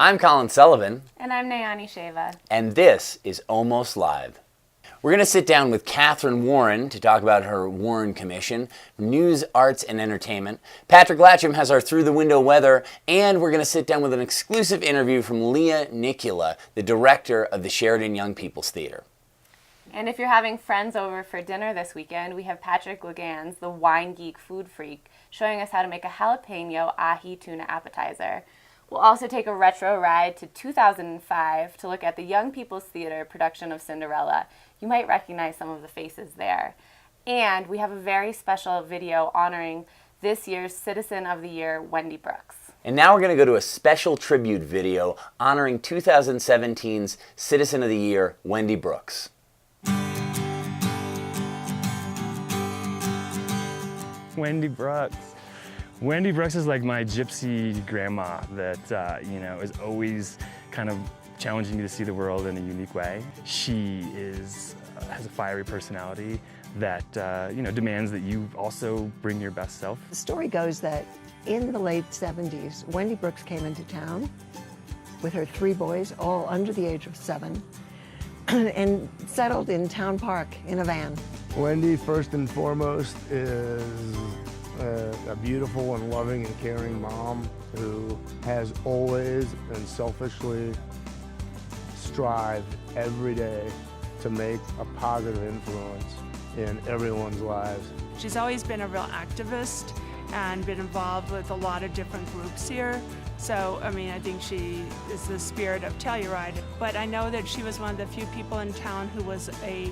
I'm Colin Sullivan. And I'm Nayani Sheva. And this is Almost Live. We're going to sit down with Catherine Warren to talk about her Warren Commission, news, arts, and entertainment. Patrick Latcham has our Through the Window weather, and we're going to sit down with an exclusive interview from Leah Nicula, the director of the Sheridan Young People's Theater. And if you're having friends over for dinner this weekend, we have Patrick Legans, the wine geek food freak, showing us how to make a jalapeno ahi tuna appetizer. We'll also take a retro ride to 2005 to look at the Young People's Theater production of Cinderella. You might recognize some of the faces there. And we have a very special video honoring this year's Citizen of the Year, Wendy Brooks. And now we're going to go to a special tribute video honoring 2017's Citizen of the Year, Wendy Brooks. Wendy Brooks. Wendy Brooks is like my gypsy grandma that, is always kind of challenging me to see the world in a unique way. She has a fiery personality that, demands that you also bring your best self. The story goes that in the late 70s, Wendy Brooks came into town with her 3 boys, all under the age of 7, and settled in Town Park in a van. Wendy, first and foremost, is a beautiful and loving and caring mom who has always and selfishly strived every day to make a positive influence in everyone's lives. She's always been a real activist and been involved with a lot of different groups here. So, I think she is the spirit of Telluride. But I know that she was one of the few people in town who was a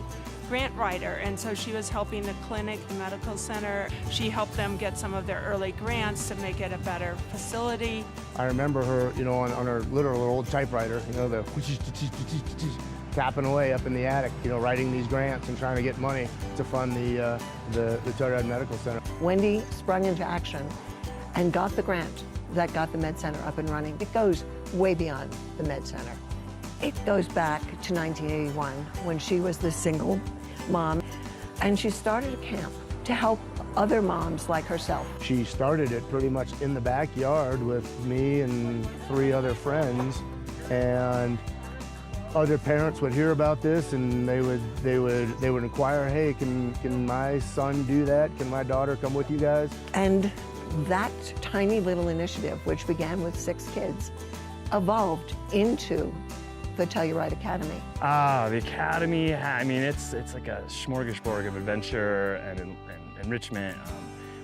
grant writer, and so she was helping the clinic, the medical center. She helped them get some of their early grants to make it a better facility. I remember her, on her literal old typewriter, the tapping away up in the attic, writing these grants and trying to get money to fund the Telluride Medical Center. Wendy Sprung into action and got the grant that got the Med Center up and running. It goes way beyond the Med Center. It goes back to 1981 when she was the single mom, and she started a camp to help other moms like herself. She started it pretty much in the backyard with me and 3 other friends, and other parents would hear about this and they would inquire, hey, can my son do that? Can my daughter come with you guys? And that tiny little initiative, which began with 6 kids, evolved into the Telluride Academy. The Academy, it's like a smorgasbord of adventure and enrichment.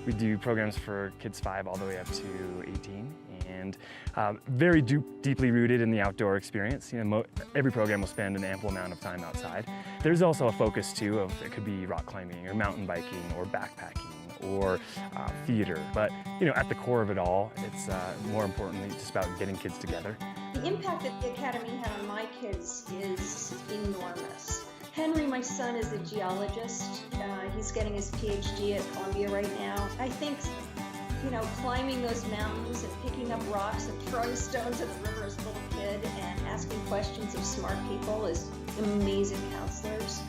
We do programs for kids 5 all the way up to 18, and very deeply rooted in the outdoor experience. Every program will spend an ample amount of time outside. There's also a focus too of, it could be rock climbing or mountain biking or backpacking or theater, but at the core of it all, it's more importantly just about getting kids together. The impact that the Academy had on my kids is enormous. Henry, my son, is a geologist. He's getting his PhD at Columbia right now. I think, climbing those mountains and picking up rocks and throwing stones at the river as a little kid and asking questions of smart people as amazing counselors,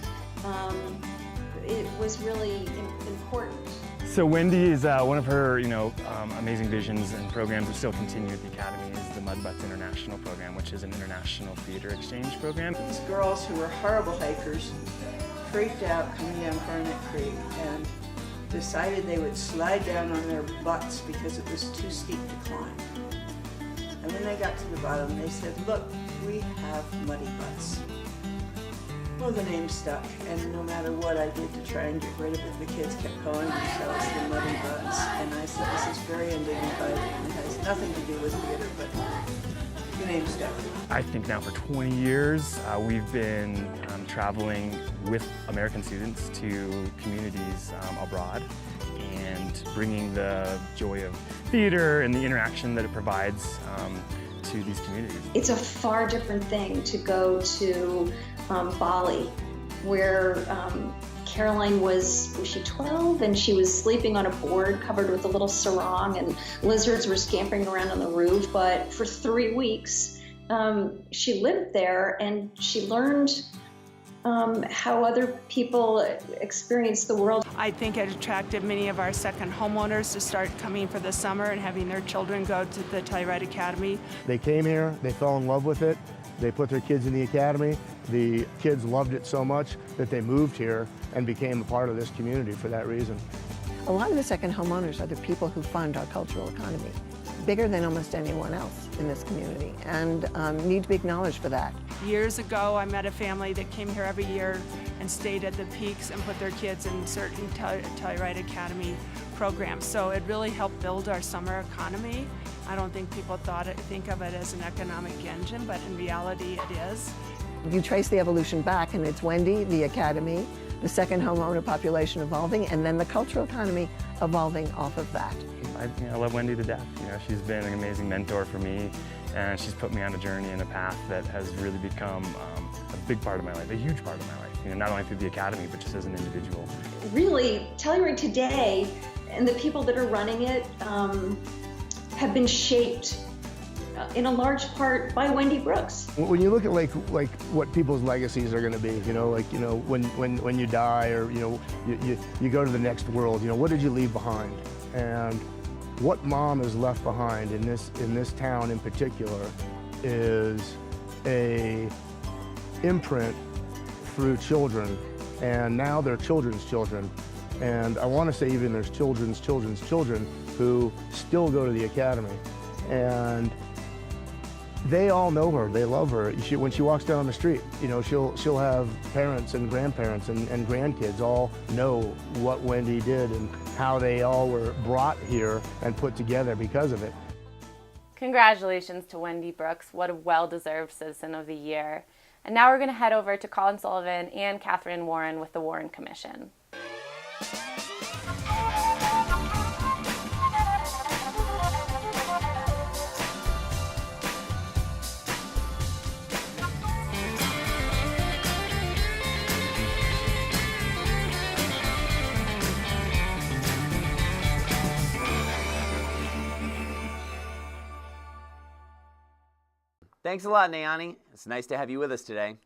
it was really important. So Wendy is one of her, amazing visions and programs that still continue at the Academy is the Mud Butts International program, which is an international theater exchange program. These girls who were horrible hikers freaked out coming down Garnet Creek and decided they would slide down on their butts because it was too steep to climb. And when they got to the bottom, they said, look, we have muddy butts. Well, the name stuck, and no matter what I did to try and get rid of it, the kids kept calling themselves the Muddy Butts. And I said, this is very undignified, and it has nothing to do with theater, but the name stuck. I think now for 20 years, we've been traveling with American students to communities abroad and bringing the joy of theater and the interaction that it provides to these communities. It's a far different thing to go to Bali, where Caroline was she 12? And she was sleeping on a board covered with a little sarong, and lizards were scampering around on the roof. But for 3 weeks, she lived there, and she learned how other people experience the world. I think it attracted many of our second homeowners to start coming for the summer and having their children go to the Telluride Academy. They came here, they fell in love with it, they put their kids in the academy. The kids loved it so much that they moved here and became a part of this community for that reason. A lot of the second homeowners are the people who fund our cultural economy, bigger than almost anyone else in this community, and need to be acknowledged for that. Years ago, I met a family that came here every year and stayed at the Peaks and put their kids in certain Telluride Academy programs. So it really helped build our summer economy. I don't think people think of it as an economic engine, but in reality it is. You trace the evolution back, and it's Wendy, the academy, the second homeowner population evolving, and then the cultural economy evolving off of that. I love Wendy to death. She's been an amazing mentor for me, and she's put me on a journey and a path that has really become a big part of my life, a huge part of my life. Not only through the academy, but just as an individual. Really, Telluride today and the people that are running it have been shaped in a large part by Wendy Brooks. When you look at like what people's legacies are going to be, when you die, or you go to the next world, what did you leave behind? And what mom has left behind in this town in particular is a imprint through children, and now they're children's children. And I want to say even there's children's children who still go to the academy. And they all know her, they love her. When she walks down the street, she'll have parents and grandparents and grandkids all know what Wendy did and how they all were brought here and put together because of it. Congratulations to Wendy Brooks. What a well-deserved Citizen of the Year. And now we're going to head over to Colin Sullivan and Catherine Warren with the Warren Commission. Thanks a lot, Nayani. It's nice to have you with us today.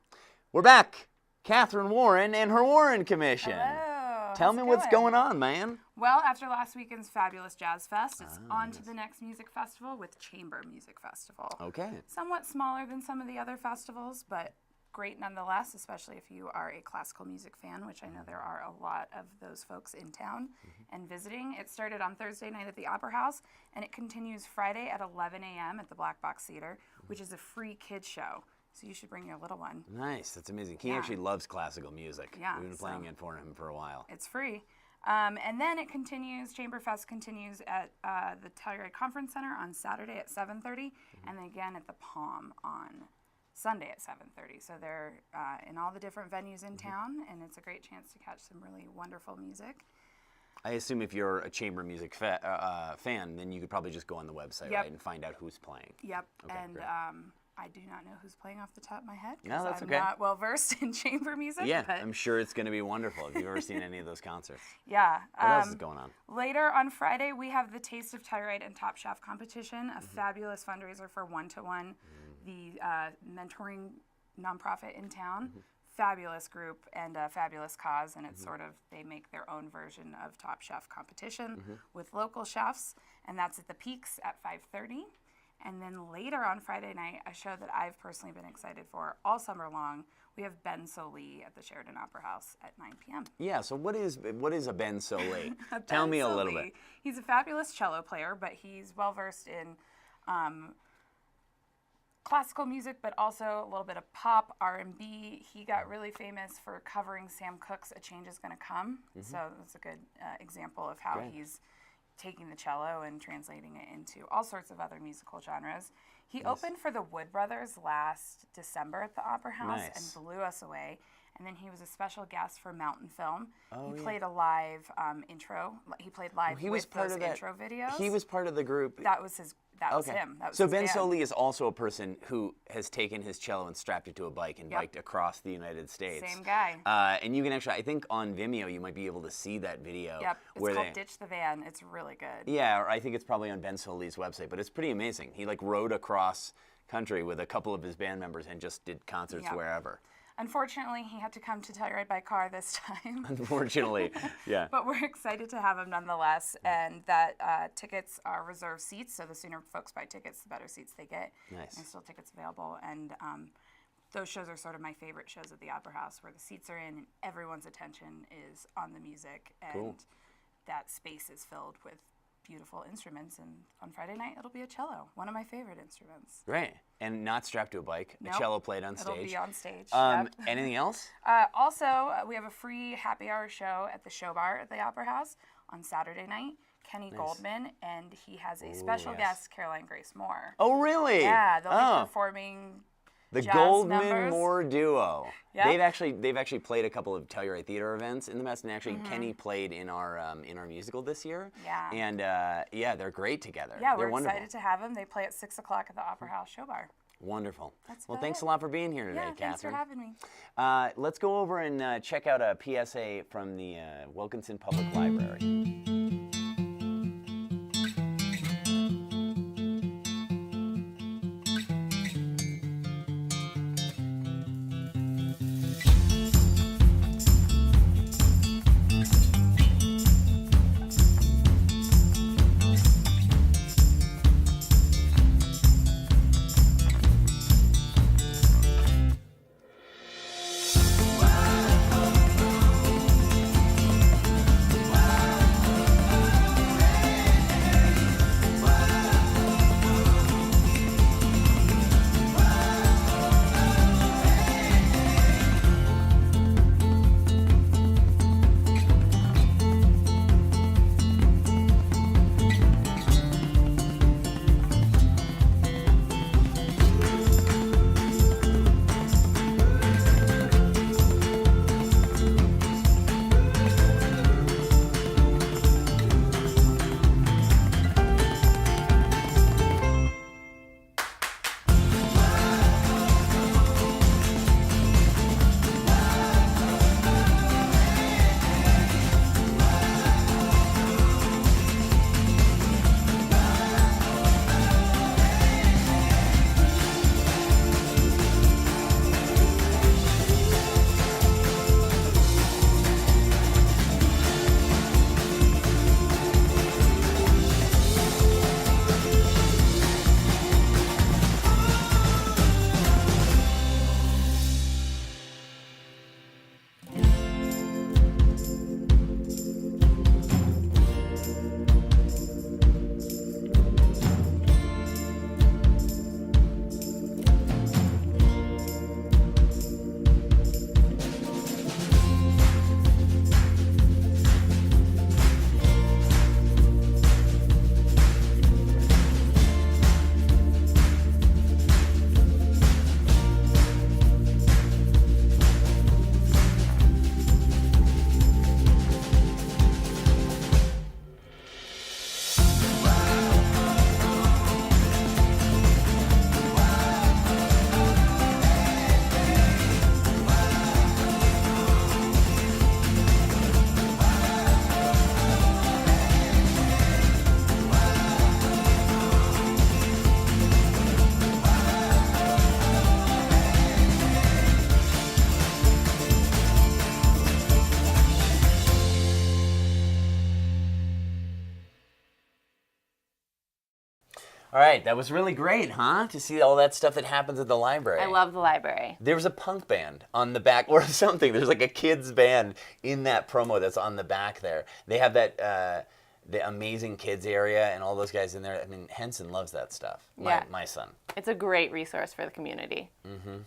We're back. Catherine Warren and her Warren Commission. Hello. Tell me what's going on, man. Well, after last weekend's fabulous Jazz Fest, it's on to the next music festival with Chamber Music Festival. Okay. Somewhat smaller than some of the other festivals, but great nonetheless, especially if you are a classical music fan, which I know there are a lot of those folks in town and visiting. It started on Thursday night at the Opera House, and it continues Friday at 11 a.m. at the Black Box Theater, which is a free kids show. So you should bring your little one. Nice. That's amazing. He actually loves classical music. Yeah, We've been playing it for him for a while. It's free. And then it continues, Chamber Fest continues at the Telluride Conference Center on Saturday at 7:30, and then again at the Palm on Sunday at 7:30. So they're in all the different venues in town, and it's a great chance to catch some really wonderful music. I assume if you're a chamber music fan, then you could probably just go on the website, right, and find out who's playing. Yep, Okay, and I do not know who's playing off the top of my head No, because that's I'm okay. not well versed in chamber music. Yeah, but I'm sure it's going to be wonderful if you've ever seen any of those concerts. yeah. What else is going on? Later on Friday, we have the Taste of Telluride and Top Chef competition, a fabulous fundraiser for One-to-One, the mentoring nonprofit in town. Fabulous group and a fabulous cause, and it's sort of, they make their own version of Top Chef competition with local chefs, and that's at the Peaks at 5:30. And then later on Friday night, a show that I've personally been excited for all summer long, we have Ben Sollee at the Sheridan Opera House at 9 p.m. Yeah, so what is a Ben Sollee? Ben Tell me a little Sollee. bit. He's a fabulous cello player, but he's well versed in classical music, but also a little bit of pop, R&B. He got really famous for covering Sam Cooke's "A Change Is Gonna Come," so that's a good example of how he's taking the cello and translating it into all sorts of other musical genres. He opened for the Wood Brothers last December at the Opera House and blew us away. And then he was a special guest for Mountain Film. He played a live intro. He played live with those intro videos. He was part of the group. That was his. That was him. That was so his Ben band. Sollee is also a person who has taken his cello and strapped it to a bike and biked across the United States. Same guy. And you can actually, I think on Vimeo, you might be able to see that video. Yep, it's where called Ditch the Van. It's really good. Yeah, or I think it's probably on Ben Sollee's website, but it's pretty amazing. He rode across country with a couple of his band members and just did concerts wherever. Unfortunately, he had to come to Telluride by car this time. Unfortunately, yeah. But we're excited to have him nonetheless, and that tickets are reserved seats, so the sooner folks buy tickets, the better seats they get. Nice. There's still tickets available, and those shows are sort of my favorite shows at the Opera House, where the seats are in and everyone's attention is on the music, and Cool. that space is filled with beautiful instruments. And on Friday night, it'll be a cello, one of my favorite instruments. Great. And not strapped to a bike. Nope. A cello played on stage. It'll be on stage. Um, Yep. Anything else? Also, we have a free happy hour show at the Show Bar at the Opera House on Saturday night. Kenny Goldman, and he has a special yes. guest, Caroline Grace Moore. Oh, really? Yeah, they'll be performing The jazz Goldman numbers. Moore duo. Yep. They've actually played a couple of Telluride theater events in the Mess, and actually Kenny played in our musical this year. Yeah. And yeah, they're great together. Yeah, they're we're wonderful. excited to have them. They play at 6 o'clock at the Opera House Show Bar. Wonderful. That's Well, about thanks it. a lot for being here today, Yeah, Catherine. thanks for having me. Let's go over and check out a PSA from the Wilkinson Public Library. All right, that was really great, huh? To see all that stuff that happens at the library. I love the library. There was a punk band on the back, or something. There's like a kids band in that promo that's on the back there. They have that the amazing kids area and all those guys in there. I mean, Henson loves that stuff. My son. It's a great resource for the community. Mm-hmm.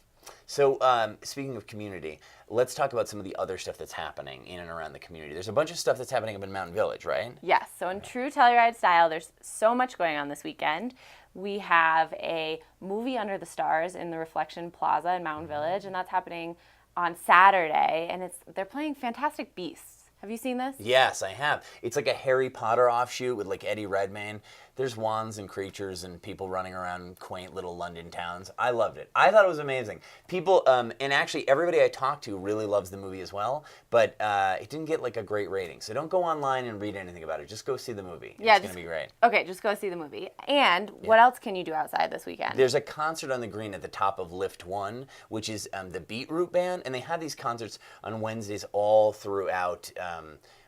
So speaking of community, let's talk about some of the other stuff that's happening in and around the community. There's a bunch of stuff that's happening up in Mountain Village, right? Yes, so in true Telluride style, there's so much going on this weekend. We have a movie Under the Stars in the Reflection Plaza in Mountain Village, and that's happening on Saturday, and they're playing Fantastic Beasts. Have you seen this? Yes, I have. It's like a Harry Potter offshoot with like Eddie Redmayne. There's wands and creatures and people running around quaint little London towns. I loved it. I thought it was amazing. People, and actually everybody I talked to really loves the movie as well, but it didn't get like a great rating. So don't go online and read anything about it. Just go see the movie. Yeah, it's going to be great. Okay, just go see the movie. And what else can you do outside this weekend? There's a concert on the green at the top of Lift 1, which is the Beetroot Band, and they have these concerts on Wednesdays all throughout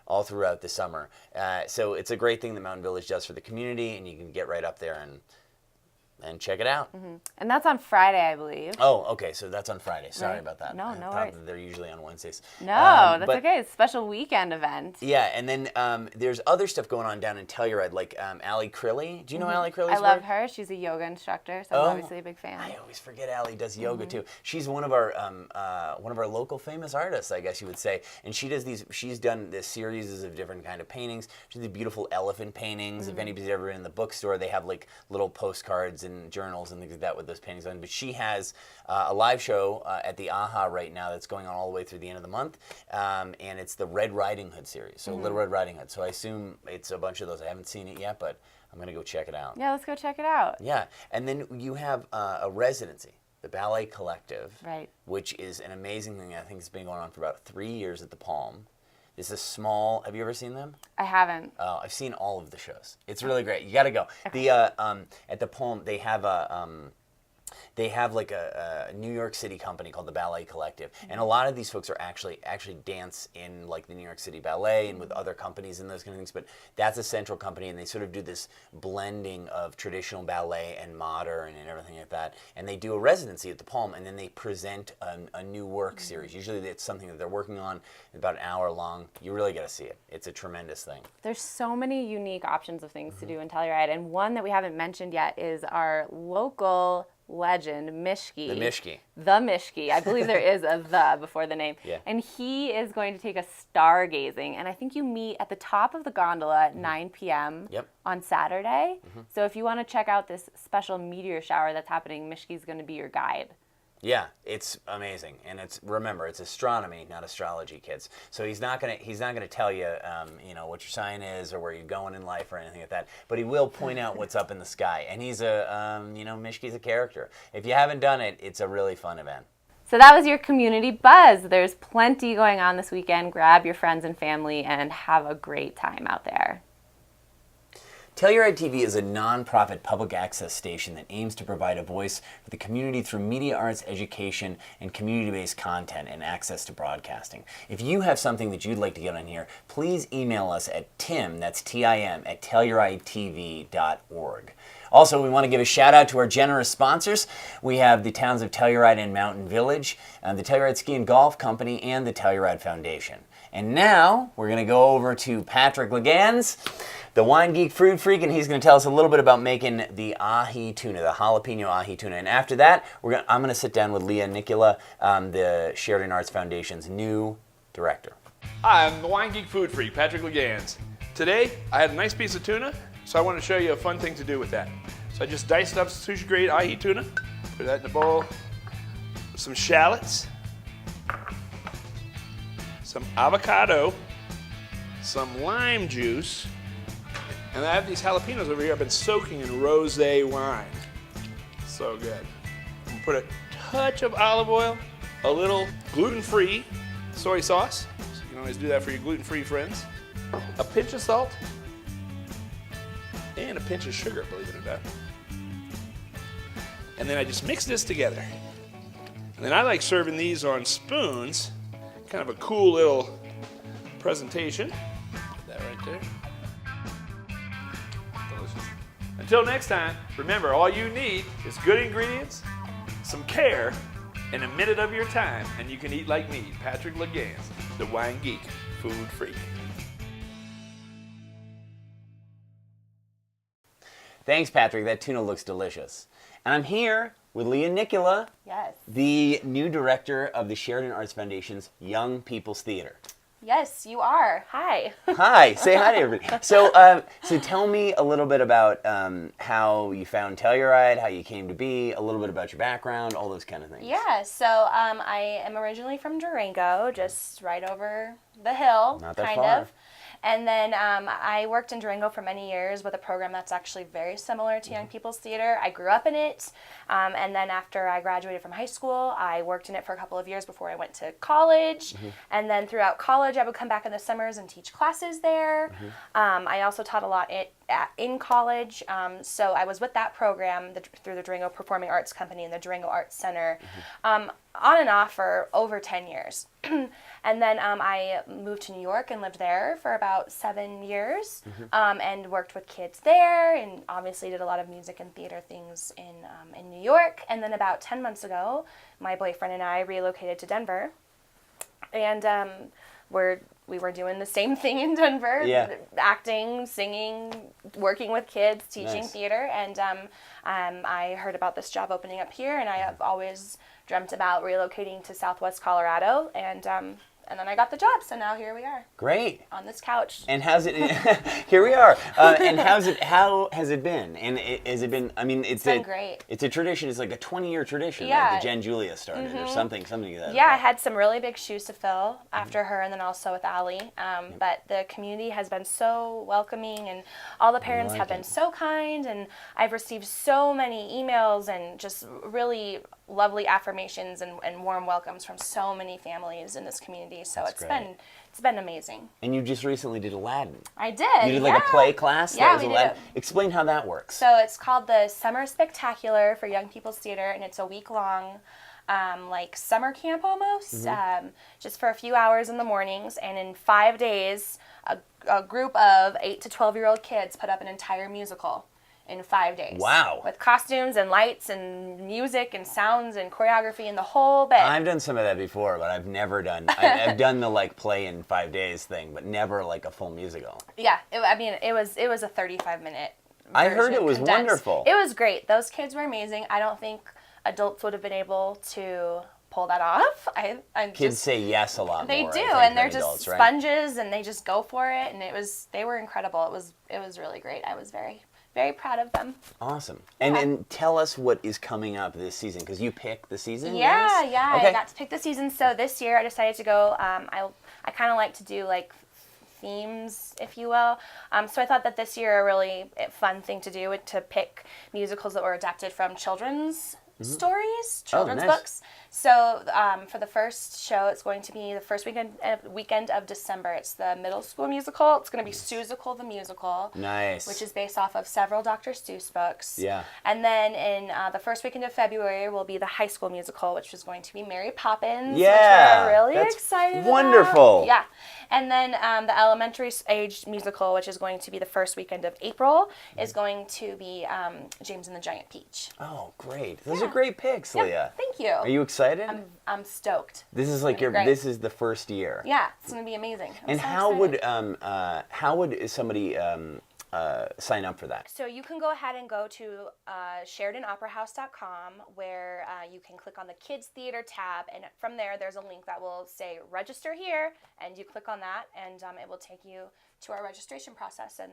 the summer. So it's a great thing that Mountain Village does for the community, and you can get right up there and check it out. And that's on Friday, I believe. Oh, okay, so that's on Friday. Sorry Right. about that. No, I no thought worries. that they're usually on Wednesdays. No, that's but- okay. It's a special weekend event. Yeah, and then there's other stuff going on down in Telluride, like Allie Crilly. Do you know Allie Crilly's I love work? her. She's a yoga instructor, so Oh, I'm obviously a big fan. I always forget Allie does yoga too. She's one of our local famous artists, I guess you would say. And she does these. She's done this series of different kind of paintings. She did beautiful elephant paintings. If anybody's ever been in the bookstore, they have like little postcards and journals and things like that with those paintings on. But she has a live show at the AHA right now that's going on all the way through the end of the month, and it's the Red Riding Hood series. So Little Red Riding Hood. So I assume it's a bunch of those. I haven't seen it yet, but I'm gonna go check it out. Yeah, let's go check it out. Yeah, and then you have a residency, the Ballet Collective, Right. which is an amazing thing. I think it's been going on for about 3 years at the Palm. It's a small. Have you ever seen them? I haven't. I've seen all of the shows. It's really great. You got to go. The at the Palm they have like a New York City company called the Ballet Collective, and a lot of these folks are actually dance in like the New York City Ballet and with other companies and those kind of things. But that's a central company, and they sort of do this blending of traditional ballet and modern and everything like that. And they do a residency at the Palm, and then they present a new work series. Usually, it's something that they're working on, about an hour long. You really got to see it. It's a tremendous thing. There's so many unique options of things to do in Telluride, and one that we haven't mentioned yet is our local legend, Mishki. The Mishki. The Mishki. I believe there is a the before the name. Yeah. And he is going to take us stargazing, and I think you meet at the top of the gondola at 9 p.m. Yep. on Saturday. So if you want to check out this special meteor shower that's happening, Mishki's going to be your guide. Yeah, it's amazing, and remember it's astronomy, not astrology, kids. So he's not gonna tell you, what your sign is or where you're going in life or anything like that. But he will point out what's up in the sky, and he's Mishki's a character. If you haven't done it, it's a really fun event. So that was your community buzz. There's plenty going on this weekend. Grab your friends and family and have a great time out there. Telluride TV is a nonprofit public access station that aims to provide a voice for the community through media arts, education, and community-based content and access to broadcasting. If you have something that you'd like to get on here, please email us at tim, that's T-I-M, at telluridetv.org. Also, we want to give a shout out to our generous sponsors. We have the towns of Telluride and Mountain Village, the Telluride Ski and Golf Company, and the Telluride Foundation. And now, we're going to go over to Patrick Legans, the wine geek food freak, and he's going to tell us a little bit about making the ahi tuna, the jalapeno ahi tuna. And after that, I'm going to sit down with Leah Nicola, the Sheridan Arts Foundation's new director. Hi, I'm the wine geek food freak, Patrick Legans. Today, I had a nice piece of tuna, so I want to show you a fun thing to do with that. So I just diced up sushi grade ahi tuna, put that in a bowl, some shallots, some avocado, some lime juice, and I have these jalapenos over here I've been soaking in rosé wine. So good. I'm gonna put a touch of olive oil, a little gluten-free soy sauce, so you can always do that for your gluten-free friends, a pinch of salt, and a pinch of sugar, believe it or not. And then I just mix this together. And then I like serving these on spoons, kind of a cool little presentation. Put that right there. Delicious. Until next time, remember, all you need is good ingredients, some care, and a minute of your time, and you can eat like me, Patrick Legans, the wine geek food freak. Thanks, Patrick. That tuna looks delicious. And I'm here with Leah Nicola, Yes. the new director of the Sheridan Arts Foundation's Young People's Theater. Yes, you are. Hi. Hi, say hi to everybody. So tell me a little bit about how you found Telluride, how you came to be, a little bit about your background, all those kind of things. Yeah, so I am originally from Durango, just right over the hill, Not that kind far. of. And then I worked in Durango for many years with a program that's actually very similar to Young People's Theater. I grew up in it, and then after I graduated from high school, I worked in it for a couple of years before I went to college. And then throughout college, I would come back in the summers and teach classes there. I also taught a lot in college, so I was with that program through the Durango Performing Arts Company and the Durango Arts Center on and off for over 10 years. And then I moved to New York and lived there for about 7 years, and worked with kids there, and obviously did a lot of music and theater things in New York. And then about 10 months ago, my boyfriend and I relocated to Denver, and we were doing the same thing in Denver, acting, singing, working with kids, teaching theater, and I heard about this job opening up here, and I have always dreamt about relocating to Southwest Colorado, and then I got the job, so now here we are. Great. On this couch. And how's it? Here we are. And how has it been? And has it been? I mean, it's been great. It's a tradition. It's like a 20-year tradition. Yeah. Like Jen Julia started, or something like that. Yeah, I had some really big shoes to fill after her, and then also with Allie. But the community has been so welcoming, and all the parents have been so kind, and I've received so many emails and just really lovely affirmations and warm welcomes from so many families in this community. So it's been amazing. And you just recently did Aladdin. I did. You did like a play class? Yeah, that was we Aladdin. did Explain how that works. So it's called the Summer Spectacular for Young People's Theater, and it's a week-long like summer camp almost, just for a few hours in the mornings. And in 5 days, a group of 8 to 12-year-old kids put up an entire musical in 5 days. Wow. With costumes and lights and music and sounds and choreography and the whole bit. I've done some of that before, but I've never done, I've done the like play in 5 days thing, but never like a full musical. Yeah, it was a 35-minute I heard it was condensed. wonderful. It was great. Those kids were amazing. I don't think adults would have been able to pull that off. Kids say yes a lot they more. They do, I think, and they're than adults, just right? sponges, and they just go for it, and they were incredible. It was really great. I was very, very proud of them. Awesome. And tell us what is coming up this season, because you picked the season. Yeah, yes? yeah. Okay. I got to pick the season. So this year I decided to go. I kind of like to do like themes, if you will. So I thought that this year a really fun thing to do would to pick musicals that were adapted from children's stories, children's books. So for the first show, it's going to be the first weekend of December. It's the middle school musical. It's going to be Seussical the Musical. Nice. Which is based off of several Dr. Seuss books. Yeah. And then in the first weekend of February will be the high school musical, which is going to be Mary Poppins. Yeah. Which we're really that's excited wonderful. about. Yeah. And then the elementary age musical, which is going to be the first weekend of April, is going to be James and the Giant Peach. Oh, great. Those are great picks, Leah. Yeah, thank you. Are you excited? I'm stoked. This is like this is the first year. Yeah, it's going to be amazing. And how would somebody sign up for that? So you can go ahead and go to SheridanOperaHouse.com, where you can click on the Kids Theater tab, and from there there's a link that will say register here, and you click on that, and it will take you to our registration process, and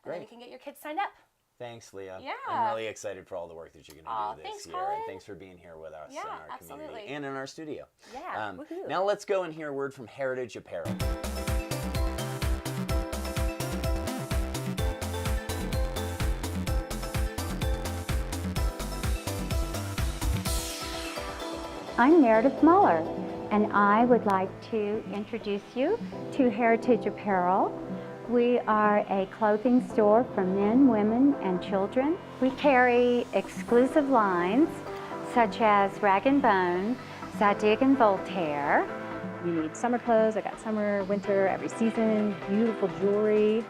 then you can get your kids signed up. Thanks, Leah. Yeah. I'm really excited for all the work that you're going to do this thanks, year. Colin. And thanks for being here with us in our community absolutely. and in our studio. Yeah. Woohoo. Now let's go and hear a word from Heritage Apparel. I'm Meredith Muller, and I would like to introduce you to Heritage Apparel. We are a clothing store for men, women, and children. We carry exclusive lines such as Rag & Bone, Zadig and Voltaire. You need summer clothes. I got summer, winter, every season, beautiful jewelry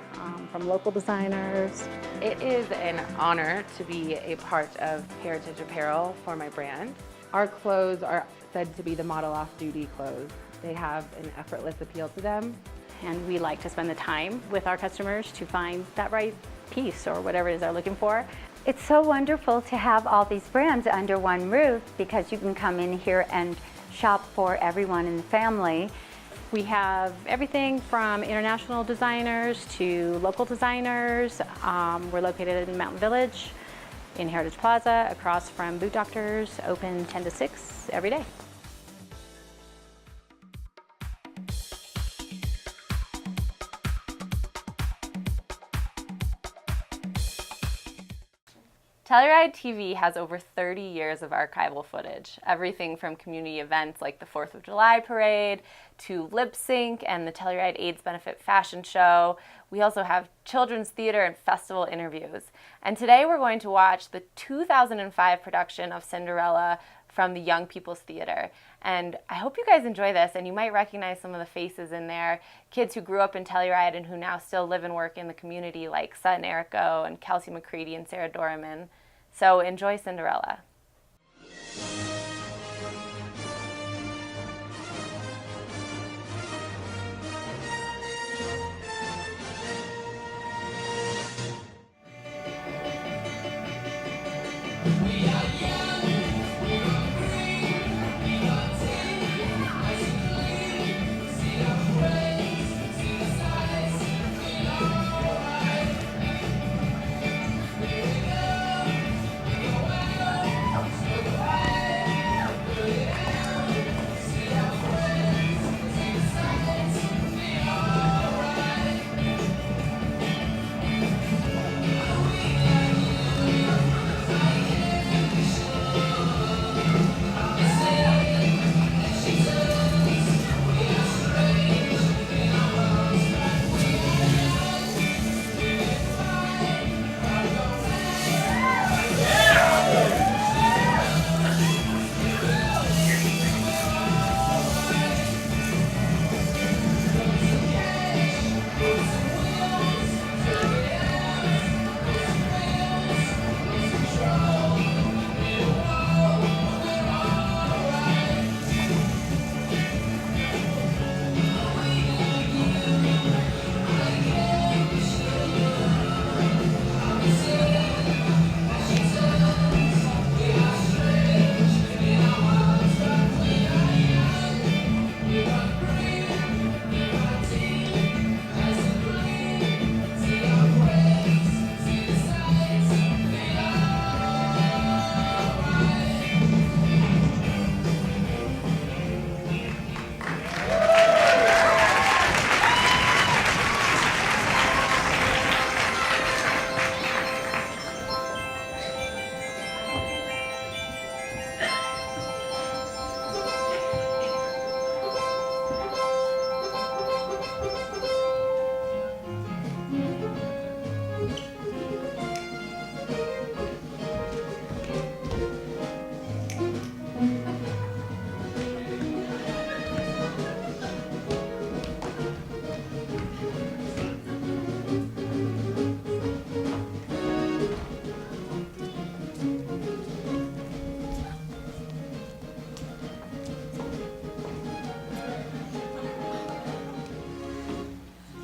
from local designers. It is an honor to be a part of Heritage Apparel for my brand. Our clothes are said to be the model off-duty clothes. They have an effortless appeal to them. And we like to spend the time with our customers to find that right piece or whatever it is they're looking for. It's so wonderful to have all these brands under one roof because you can come in here and shop for everyone in the family. We have everything from international designers to local designers. We're located in Mountain Village, in Heritage Plaza, across from Boot Doctors, open 10 to 6 every day. Telluride TV has over 30 years of archival footage, everything from community events like the 4th of July parade to lip sync and the Telluride AIDS Benefit fashion show. We also have children's theater and festival interviews. And today we're going to watch the 2005 production of Cinderella from the Young People's Theater. And I hope you guys enjoy this, and you might recognize some of the faces in there. Kids who grew up in Telluride and who now still live and work in the community, like Sutton Erico and Kelsey McCready and Sarah Doraman. So enjoy Cinderella.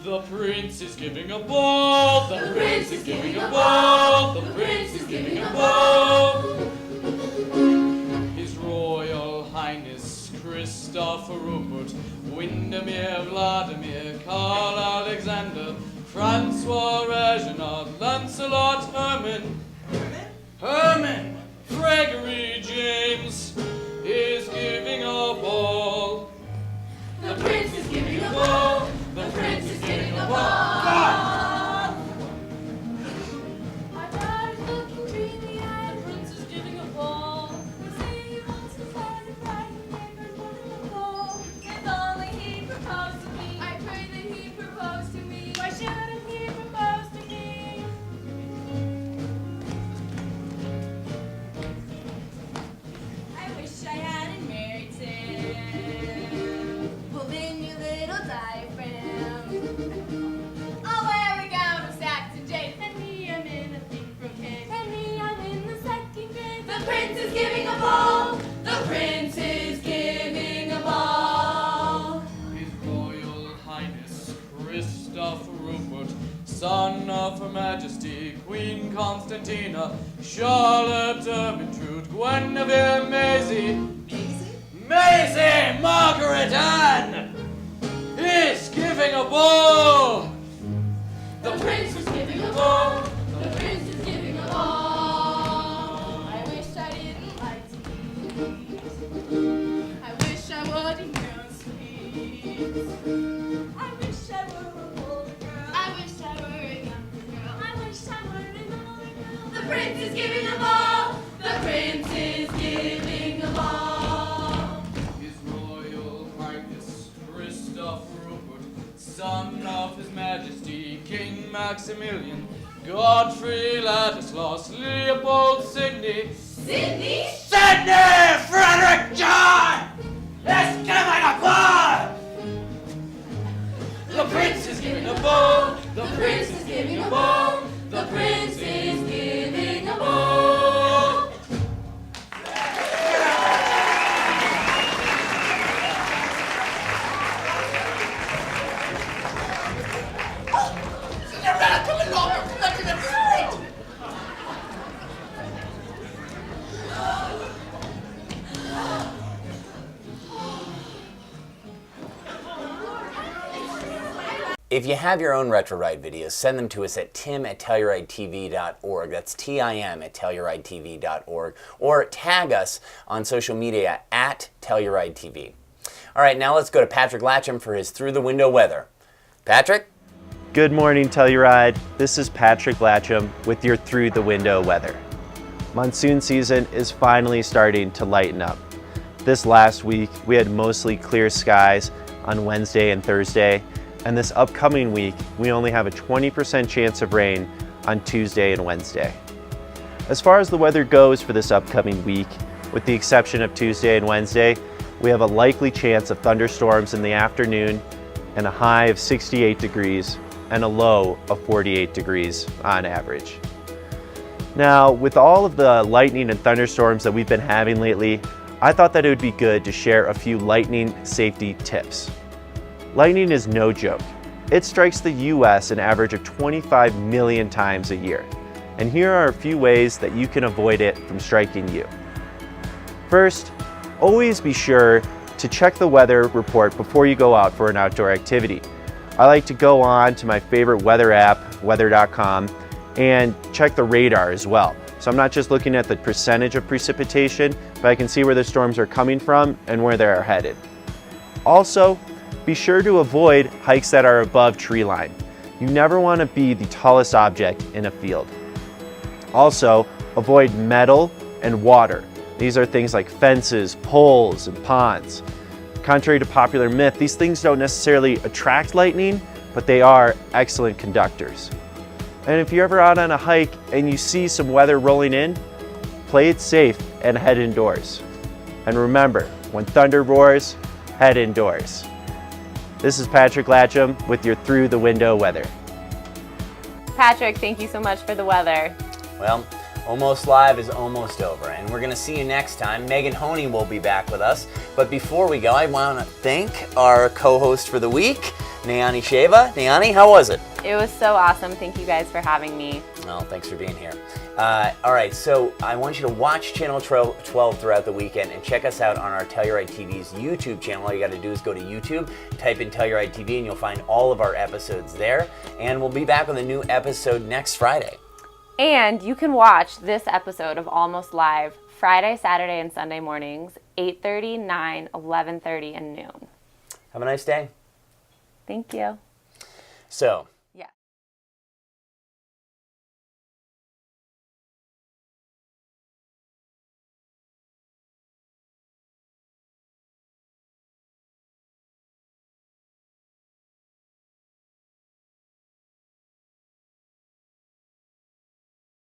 The prince is giving a ball, the prince is giving a ball, the prince is giving a ball. His Royal Highness Christopher Rupert, Windermere, Vladimir, Karl Alexander, Francois Reginald, Lancelot Herman, Gregory James is giving a ball. The prince is giving a ball. The prince is giving a ball. My daughter's looking dreamy-eyed. The prince is giving a ball. They say he wants to play the bride and make her wonderful. If only he proposed to me. I pray that he proposed to me. Why shouldn't he propose to me? I wish I hadn't married Tim. Pull in your little diaphragm. I'll wear a gown of Saxon jade. And me, I'm in a pink brocade. And me, I'm in the second grade. The prince is giving a ball. The prince is giving a ball. His Royal Highness Christopher Rupert, son of Her Majesty Queen Constantina, Charlotte Ermintrude, Guinevere, Maisie, Margaret Anne is giving a ball. The prince is giving a ball. The prince is giving a ball. I wish I didn't like to eat. I wish I wouldn't go sweet. I wish I were a older girl. I wish I were a younger girl. I wish I were an older girl. The prince is giving a ball. The prince is giving a ball. His Royal Highness Christoph Rupert, son of His Majesty King Maximilian, Godfrey Ladislaus, Leopold Sidney. Sydney? Sidney! Frederick John! Let's give it a applause! The prince is giving a ball. The prince is giving a ball. The prince is giving a ball. Cinderella coming over, collecting a fruit! If you have your own retro ride videos, send them to us at tim@tellyourridetv.org. That's tim@tellyourridetv.org. Or tag us on social media at tellyourridetv. All right, now let's go to Patrick Latcham for his Through the Window weather. Patrick? Good morning, Telluride. This is Patrick Latcham with your Through the Window weather. Monsoon season is finally starting to lighten up. This last week, we had mostly clear skies on Wednesday and Thursday, and this upcoming week, we only have a 20% chance of rain on Tuesday and Wednesday. As far as the weather goes for this upcoming week, with the exception of Tuesday and Wednesday, we have a likely chance of thunderstorms in the afternoon and a high of 68 degrees and a low of 48 degrees on average. Now, with all of the lightning and thunderstorms that we've been having lately, I thought that it would be good to share a few lightning safety tips. Lightning is no joke. It strikes the US an average of 25 million times a year. And here are a few ways that you can avoid it from striking you. First, always be sure to check the weather report before you go out for an outdoor activity. I like to go on to my favorite weather app, weather.com, and check the radar as well. So I'm not just looking at the percentage of precipitation, but I can see where the storms are coming from and where they are headed. Also, be sure to avoid hikes that are above tree line. You never want to be the tallest object in a field. Also, avoid metal and water. These are things like fences, poles, and ponds. Contrary to popular myth, these things don't necessarily attract lightning, but they are excellent conductors. And if you're ever out on a hike and you see some weather rolling in, play it safe and head indoors. And remember, when thunder roars, head indoors. This is Patrick Latcham with your Through the Window weather. Patrick, thank you so much for the weather. Well, Almost Live is almost over, and we're going to see you next time. Megan Honey will be back with us. But before we go, I want to thank our co-host for the week, Nayani Sheva. Nayani, how was it? It was so awesome. Thank you guys for having me. Oh, thanks for being here. All right, so I want you to watch Channel 12 throughout the weekend and check us out on our Telluride TV's YouTube channel. All you got to do is go to YouTube, type in Telluride TV, and you'll find all of our episodes there. And we'll be back with a new episode next Friday. And you can watch this episode of Almost Live Friday, Saturday, and Sunday mornings, 8:30, 9, 11:30, and noon. Have a nice day. Thank you. So,